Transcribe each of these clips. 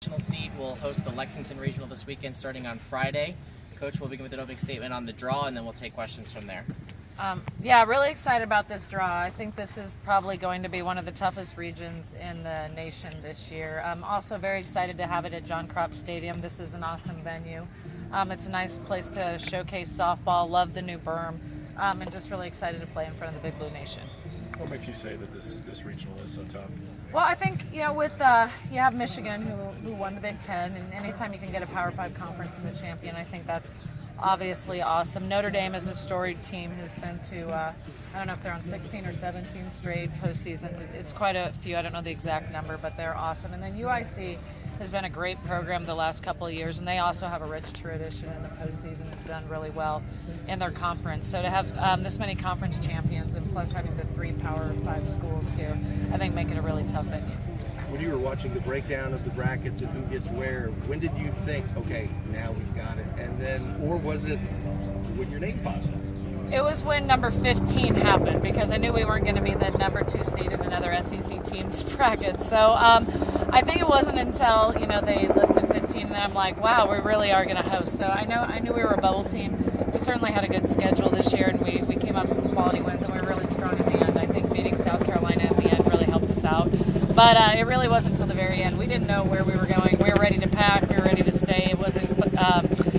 National seed will host the Lexington Regional this weekend starting on Friday. Coach will begin with an opening statement on the draw, and then we'll take questions from there. Yeah, really excited about this draw. I think this is probably going to be one of the toughest regions in the nation this year. I'm also very excited to have it at John Kropp Stadium. This is an awesome venue. It's a nice place to showcase softball, love the new berm, and just really excited to play in front of the Big Blue Nation. What makes you say that this regional is so tough? Well, I think, with you have Michigan who won the Big Ten, and anytime you can get a Power 5 conference and the champion, I think that's obviously awesome. Notre Dame is a storied team who's been to, I don't know if they're on 16 or 17 straight postseasons. It's quite a few. I don't know the exact number, but they're awesome. And then UIC has been a great program the last couple of years, and they also have a rich tradition in the postseason. Have done really well in their conference. So to have this many conference champions and plus having the 3 Power 5 schools here, I think make it a really tough venue. When you were watching the breakdown of the brackets and who gets where, when did you think, okay, now we've got it? And then, or was it when your name popped up? It was when number 15 happened, because I knew we weren't going to be the number 2 seed in another SEC team's bracket. So I think it wasn't until they listed 15 and I'm like, wow, we really are going to host. So I knew we were a bubble team. We certainly had a good schedule this year, and we came up some quality wins, and we were really strong at the end. I think beating South Carolina at the end really helped us out. But it really wasn't until the very end. We didn't know where we were going. We were ready to pack. We were ready to stay. It wasn't.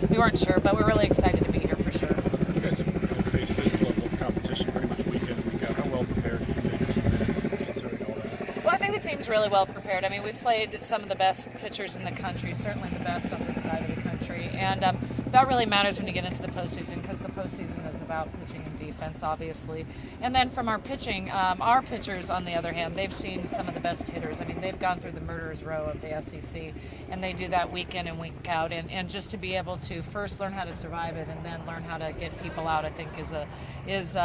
We weren't sure, but we're really excited to be here for sure. You guys have faced this level of competition pretty much week in and week out. How well prepared do you think your team is considering all that? Well, I think the team's really well prepared. I mean, we've played some of the best pitchers in the country, certainly the best on this side of the country. And that really matters when you get into the postseason, because the postseason is about pitching and defense, obviously. And then from our pitching, our pitchers, on the other hand, they've seen some of the best hitters. I mean, they've gone through the murderer's row of the SEC, and they do that week in and week out. And just to be able to first learn how to survive it and then learn how to get people out, I think is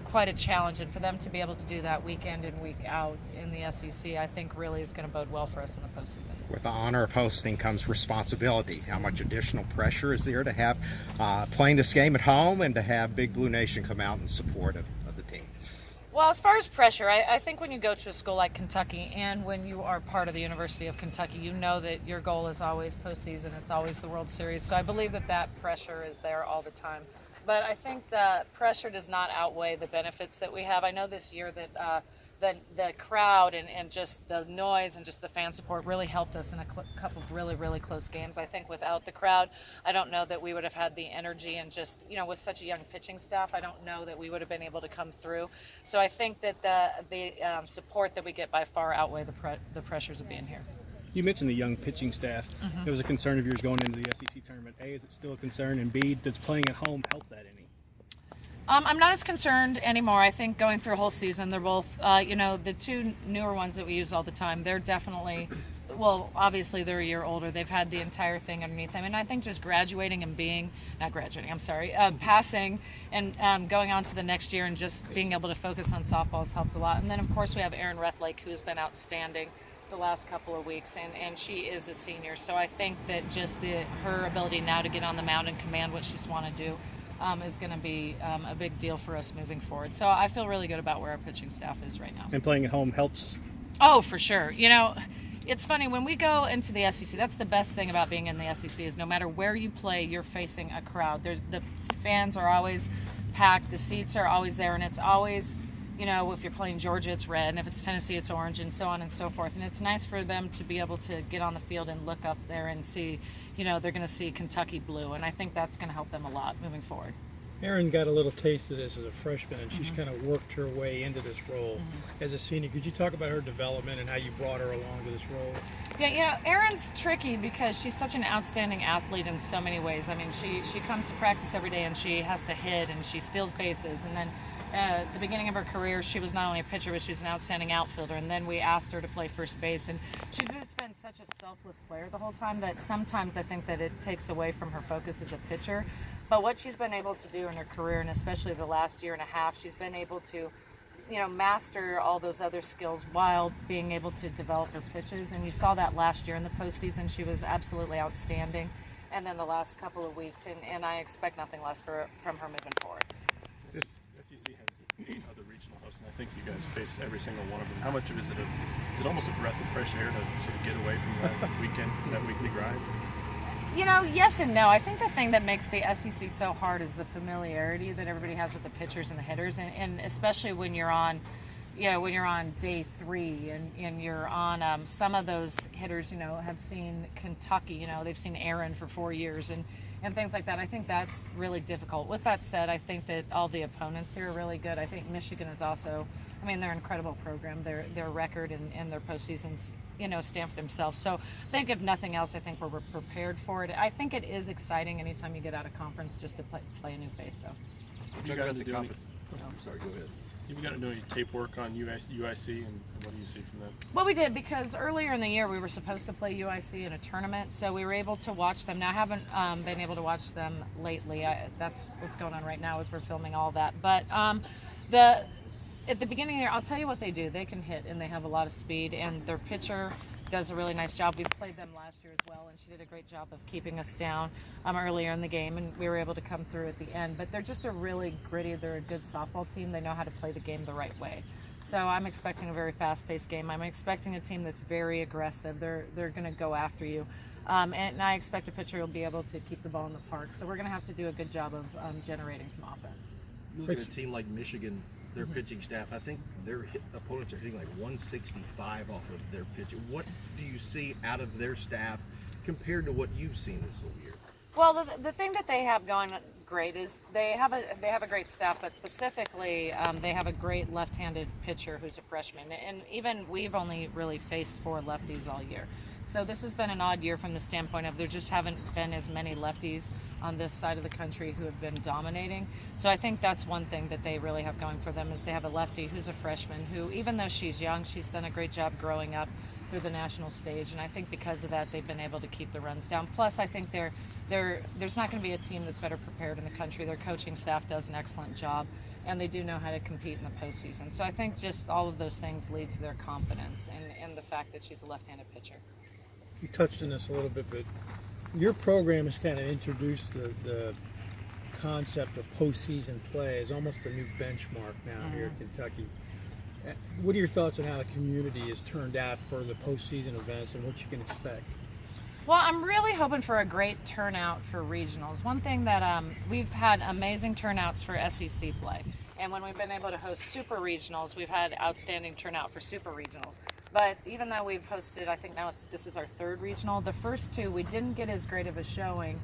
quite a challenge. And for them to be able to do that week in and week out in the SEC, I think really is going to bode well for us in the postseason. With the honor of hosting comes responsibility. How much additional pressure is there to have playing this game at home and to have Big Blue Nation come out in support of the team? Well, as far as pressure, I think when you go to a school like Kentucky and when you are part of the University of Kentucky, you know that your goal is always postseason. It's always the World Series. So I believe that pressure is there all the time. But I think the pressure does not outweigh the benefits that we have. I know this year that the crowd and just the noise and just the fan support really helped us in a couple of really, really close games. I think without the crowd, I don't know that we would have had the energy, and just, with such a young pitching staff, I don't know that we would have been able to come through. So I think that the support that we get by far outweigh the pressures of being here. You mentioned the young pitching staff. It was a concern of yours going into the SEC tournament. A, is it still a concern? And B, does playing at home help that any? I'm not as concerned anymore. I think going through a whole season, they're both, the 2 newer ones that we use all the time, they're definitely, well, obviously they're a year older. They've had the entire thing underneath them. And I think just graduating and passing and going on to the next year and just being able to focus on softball has helped a lot. And then, of course, we have Erin Rethlake, who has been outstanding the last couple of weeks, and she is a senior. So I think that just her ability now to get on the mound and command what she's want to do is going to be a big deal for us moving forward. So I feel really good about where our pitching staff is right now. And playing at home helps? Oh, for sure. It's funny, when we go into the SEC, that's the best thing about being in the SEC, is no matter where you play, you're facing a crowd. The fans are always packed, the seats are always there, and it's always, if you're playing Georgia, it's red, and if it's Tennessee, it's orange, and so on and so forth. And it's nice for them to be able to get on the field and look up there and see, they're going to see Kentucky blue, and I think that's going to help them a lot moving forward. Erin got a little taste of this as a freshman, and she's kind of worked her way into this role as a senior. Could you talk about her development and how you brought her along to this role? Yeah, Erin's tricky because she's such an outstanding athlete in so many ways. I mean, she comes to practice every day and she has to hit and she steals bases, and then at the beginning of her career, she was not only a pitcher, but she was an outstanding outfielder. And then we asked her to play first base. And she's just been such a selfless player the whole time that sometimes I think that it takes away from her focus as a pitcher. But what she's been able to do in her career, and especially the last year and a half, she's been able to, master all those other skills while being able to develop her pitches. And you saw that last year in the postseason. She was absolutely outstanding. And then the last couple of weeks, and I expect nothing less from her moving forward. This SEC has other regional hosts, and I think you guys faced every single one of them. How much of is it almost a breath of fresh air to sort of get away from that weekend, that weekly grind? You know, yes and no. I think the thing that makes the SEC so hard is the familiarity that everybody has with the pitchers and the hitters, and especially when you're on, when you're on day 3 and you're on some of those hitters, have seen Kentucky, they've seen Aaron for 4 years and things like that. I think that's really difficult. With that said, I think that all the opponents here are really good. I think Michigan is also, they're an incredible program. Their record and their postseasons, stand for themselves. So I think if nothing else, I think we're prepared for it. I think it is exciting anytime you get out of conference just to play a new face, though. You got to do any, I'm sorry, go ahead. You've got to do any tape work on UIC, and what do you see from them? Well, we did, because earlier in the year we were supposed to play UIC in a tournament, so we were able to watch them. Now, I haven't been able to watch them lately. That's what's going on right now, is we're filming all that. But at the beginning of the year, I'll tell you what they do. They can hit, and they have a lot of speed, and their pitcher does a really nice job. We played them last year as well, and she did a great job of keeping us down earlier in the game, and we were able to come through at the end. But they're just a really gritty, they're a good softball team. They know how to play the game the right way. So I'm expecting a very fast-paced game. I'm expecting a team that's very aggressive. They're going to go after you. And I expect a pitcher will be able to keep the ball in the park. So we're going to have to do a good job of generating some offense. Look at a team like Michigan, their pitching staff. I think their opponents are hitting like 165 off of their pitching. What do you see out of their staff compared to what you've seen this whole year? Well, the thing that they have going great is they have a great staff, but specifically they have a great left-handed pitcher who's a freshman. And even we've only really faced 4 lefties all year. So this has been an odd year from the standpoint of there just haven't been as many lefties on this side of the country who have been dominating. So I think that's one thing that they really have going for them, is they have a lefty who's a freshman who, even though she's young, she's done a great job growing up through the national stage. And I think because of that, they've been able to keep the runs down. Plus, I think there's not going to be a team that's better prepared in the country. Their coaching staff does an excellent job, and they do know how to compete in the postseason. So I think just all of those things lead to their confidence and the fact that she's a left-handed pitcher. You touched on this a little bit, but your program has kind of introduced the concept of postseason play as almost a new benchmark now here at Kentucky. What are your thoughts on how the community has turned out for the postseason events and what you can expect? Well, I'm really hoping for a great turnout for regionals. One thing that we've had amazing turnouts for SEC play, and when we've been able to host super regionals, we've had outstanding turnout for super regionals. But even though we've hosted, I think now this is our 3rd regional, the first 2 we didn't get as great of a showing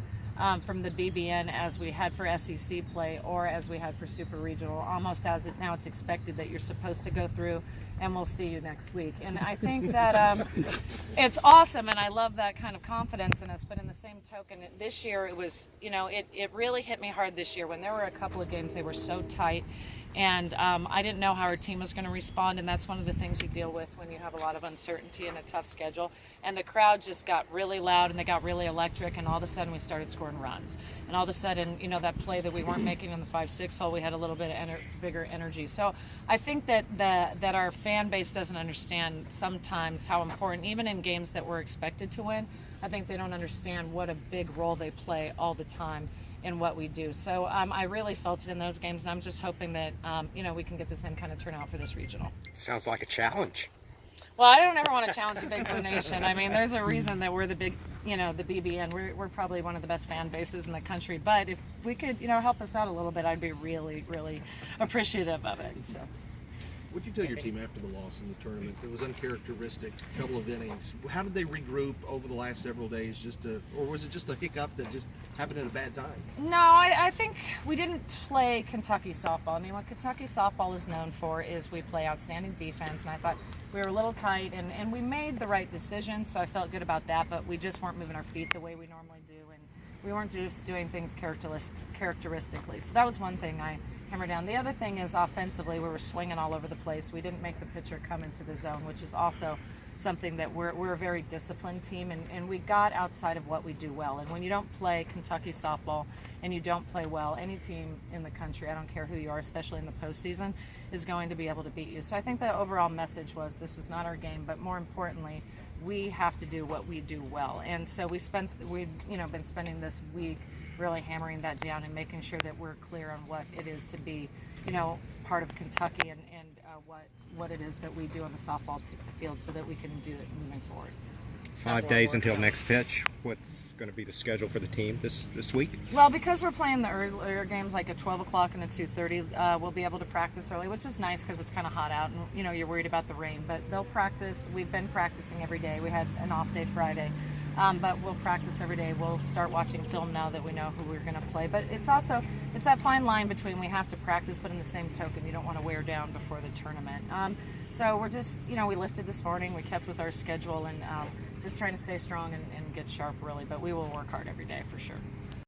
from the BBN as we had for SEC play or as we had for super regional. Almost as now it's expected that you're supposed to go through and we'll see you next week. And I think that it's awesome, and I love that kind of confidence in us. But in the same token, this year it was, it really hit me hard this year when there were a couple of games they were so tight. And I didn't know how our team was going to respond, and that's one of the things you deal with when you have a lot of uncertainty and a tough schedule. And the crowd just got really loud, and they got really electric, and all of a sudden we started scoring runs. And all of a sudden, that play that we weren't making in the 5-6 hole, we had a little bit of bigger energy. So I think that our fan base doesn't understand sometimes how important, even in games that we're expected to win, I think they don't understand what a big role they play all the time in what we do. So I really felt it in those games, and I'm just hoping that we can get the same kind of turnout for this regional. Sounds like a challenge. Well, I don't ever want to challenge a Big Blue Nation. There's a reason that we're the big, the BBN. We're probably one of the best fan bases in the country. But if we could, help us out a little bit, I'd be really, really appreciative of it. So. What'd you tell your team after the loss in the tournament? It was uncharacteristic, a couple of innings. How did they regroup over the last several days, or was it just a hiccup that just happened at a bad time? No, I think we didn't play Kentucky softball. What Kentucky softball is known for is we play outstanding defense, and I thought we were a little tight, and we made the right decision, so I felt good about that, but we just weren't moving our feet the way we normally do, and we weren't just doing things characteristically. So that was one thing I hammer down. The other thing is offensively, we were swinging all over the place. We didn't make the pitcher come into the zone, which is also something that we're a very disciplined team, and we got outside of what we do well. And when you don't play Kentucky softball and you don't play well, any team in the country, I don't care who you are, especially in the postseason, is going to be able to beat you. So I think the overall message was this was not our game, but more importantly, we have to do what we do well. And so we've been spending this week really hammering that down and making sure that we're clear on what it is to be, part of Kentucky and what it is that we do on the softball field so that we can do it moving forward. 5 days until next pitch. What's going to be the schedule for the team this week? Well, because we're playing the earlier games, like at 12 o'clock and at 2:30, we'll be able to practice early, which is nice because it's kind of hot out, and you're worried about the rain. But they'll practice. We've been practicing every day. We had an off day Friday, but we'll practice every day. We'll start watching film now that we know who we're going to play. But it's that fine line between we have to practice, but in the same token, you don't want to wear down before the tournament. So we're just, we lifted this morning. We kept with our schedule and just trying to stay strong and get sharp, really. But we will work hard every day for sure.